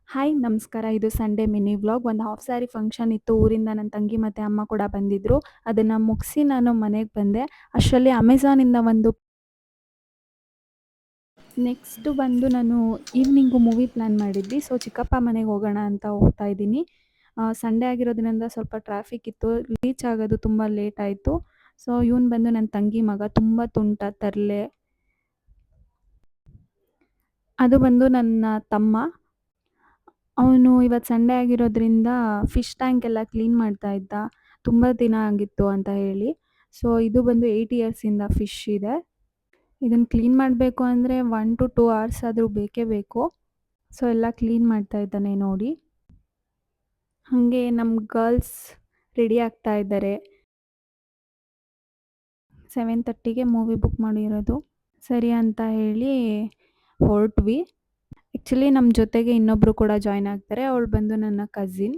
Hi ನಮಸ್ಕಾರ. ಇದು Sunday mini vlog. ಒಂದು ಹಾಫ್ ಸ್ಯಾರಿ ಫಂಕ್ಷನ್ ಇತ್ತು. ಊರಿಂದ ನನ್ನ ತಂಗಿ ಮತ್ತು ಅಮ್ಮ ಕೂಡ ಬಂದಿದ್ದರು. ಅದನ್ನು ಮುಗಿಸಿ ನಾನು ಮನೆಗೆ ಬಂದೆ. ಅಷ್ಟರಲ್ಲಿ ಅಮೆಝಾನಿಂದ ಒಂದು ನೆಕ್ಸ್ಟು ಬಂದು ನಾನು ಈವ್ನಿಂಗು ಮೂವಿ ಪ್ಲ್ಯಾನ್ ಮಾಡಿದ್ವಿ. ಸೊ ಚಿಕ್ಕಪ್ಪ ಮನೆಗೆ ಹೋಗೋಣ ಅಂತ ಹೋಗ್ತಾ ಇದ್ದೀನಿ. ಸಂಡೇ ಆಗಿರೋದ್ರಿಂದ ಸ್ವಲ್ಪ ಟ್ರಾಫಿಕ್ ಇತ್ತು. ರೀಚ್ ಆಗೋದು ತುಂಬ ಲೇಟ್ ಆಯಿತು. ಸೊ ಇವನು ಬಂದು ನನ್ನ ತಂಗಿ ಮಗ, ತುಂಬ ತುಂಟ, ತರಲೆ. ಅದು ಬಂದು ನನ್ನ ತಮ್ಮ. ಅವನು ಇವತ್ತು ಸಂಡೇ ಆಗಿರೋದ್ರಿಂದ ಫಿಶ್ ಟ್ಯಾಂಕ್ ಎಲ್ಲ ಕ್ಲೀನ್ ಮಾಡ್ತಾ ಇದ್ದ. ತುಂಬ ದಿನ ಆಗಿತ್ತು ಅಂತ ಹೇಳಿ. ಸೊ ಇದು ಬಂದು 8 ಇಯರ್ಸಿಂದ ಫಿಶ್ ಇದೆ. ಇದನ್ನು ಕ್ಲೀನ್ ಮಾಡಬೇಕು ಅಂದರೆ 1 to 2 ಅವರ್ಸ್ ಆದರೂ ಬೇಕೇ ಬೇಕು. ಸೊ ಎಲ್ಲ ಕ್ಲೀನ್ ಮಾಡ್ತಾ ಇದ್ದಾನೆ ನೋಡಿ. ಹಾಗೆ ನಮ್ಮ ಗರ್ಲ್ಸ್ ರೆಡಿ ಆಗ್ತಾ ಇದ್ದಾರೆ. 7:30ಗೆ ಮೂವಿ ಬುಕ್ ಮಾಡಿರೋದು. ಸರಿ ಅಂತ ಹೇಳಿ ಹೊರಟ್ವಿ. ಆ್ಯಕ್ಚುಲಿ ನಮ್ಮ ಜೊತೆಗೆ ಇನ್ನೊಬ್ಬರು ಕೂಡ ಜಾಯ್ನ್ ಆಗ್ತಾರೆ. ಅವಳು ಬಂದು ನನ್ನ ಕಸಿನ್.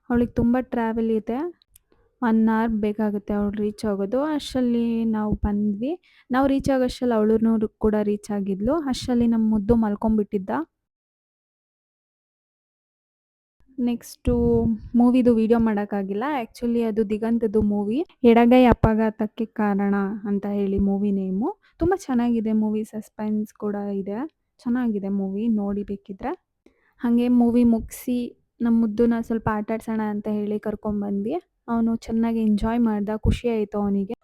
ಅವಳಿಗೆ ತುಂಬ ಟ್ರಾವೆಲ್ ಇದೆ. 1 ಅವರ್ ಬೇಕಾಗುತ್ತೆ ಅವಳು ರೀಚ್ ಆಗೋದು. ಅಷ್ಟರಲ್ಲಿ ನಾವು ಬಂದ್ವಿ. ನಾವು ರೀಚ್ ಆಗೋಷ್ಟರಲ್ಲಿ ಅವಳೂ ಕೂಡ ರೀಚ್ ಆಗಿದ್ಲು. ಅಷ್ಟರಲ್ಲಿ ನಮ್ಮ ಮುದ್ದು ಮಲ್ಕೊಂಡ್ಬಿಟ್ಟಿದ್ದ. ನೆಕ್ಸ್ಟು ಮೂವಿದು ವೀಡಿಯೋ ಮಾಡೋಕ್ಕಾಗಿಲ್ಲ. ಆ್ಯಕ್ಚುಲಿ ಅದು ದಿಗಂತದ್ದು ಮೂವಿ. ಎಡಗೈ ಅಪಘಾತಕ್ಕೆ ಕಾರಣ ಅಂತ ಹೇಳಿ ಮೂವಿ ನೇಮು. ತುಂಬ ಚೆನ್ನಾಗಿದೆ ಮೂವಿ. ಸಸ್ಪೆನ್ಸ್ ಕೂಡ ಇದೆ. ಚೆನ್ನಾಗಿದೆ ಮೂವಿ, ನೋಡಿ ಬೇಕಿದ್ರೆ. ಹಾಗೆ ಮೂವಿ ಮುಗಿಸಿ ನಮ್ಮ ಮುದ್ದುನ ಸ್ವಲ್ಪ ಆಟಾಡ್ಸೋಣ ಅಂತ ಹೇಳಿ ಕರ್ಕೊಂಡ್ಬಂದ್ವಿ. ಅವನು ಚೆನ್ನಾಗಿ ಎಂಜಾಯ್ ಮಾಡ್ದ. ಖುಷಿ ಆಯಿತು ಅವನಿಗೆ.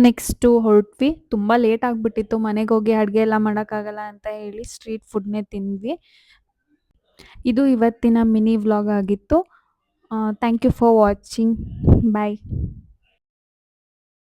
ನೆಕ್ಸ್ಟು ಹೊರಟ್ವಿ. ತುಂಬ ಲೇಟ್ ಆಗಿಬಿಟ್ಟಿತ್ತು. ಮನೆಗೆ ಹೋಗಿ ಅಡುಗೆ ಎಲ್ಲ ಮಾಡೋಕ್ಕಾಗಲ್ಲ ಅಂತ ಹೇಳಿ ಸ್ಟ್ರೀಟ್ ಫುಡ್ನೇ ತಿಂದ್ವಿ. ಇದು ಇವತ್ತಿನ ಮಿನಿ ವ್ಲಾಗ್ ಆಗಿತ್ತು. Thank you for watching. Bye.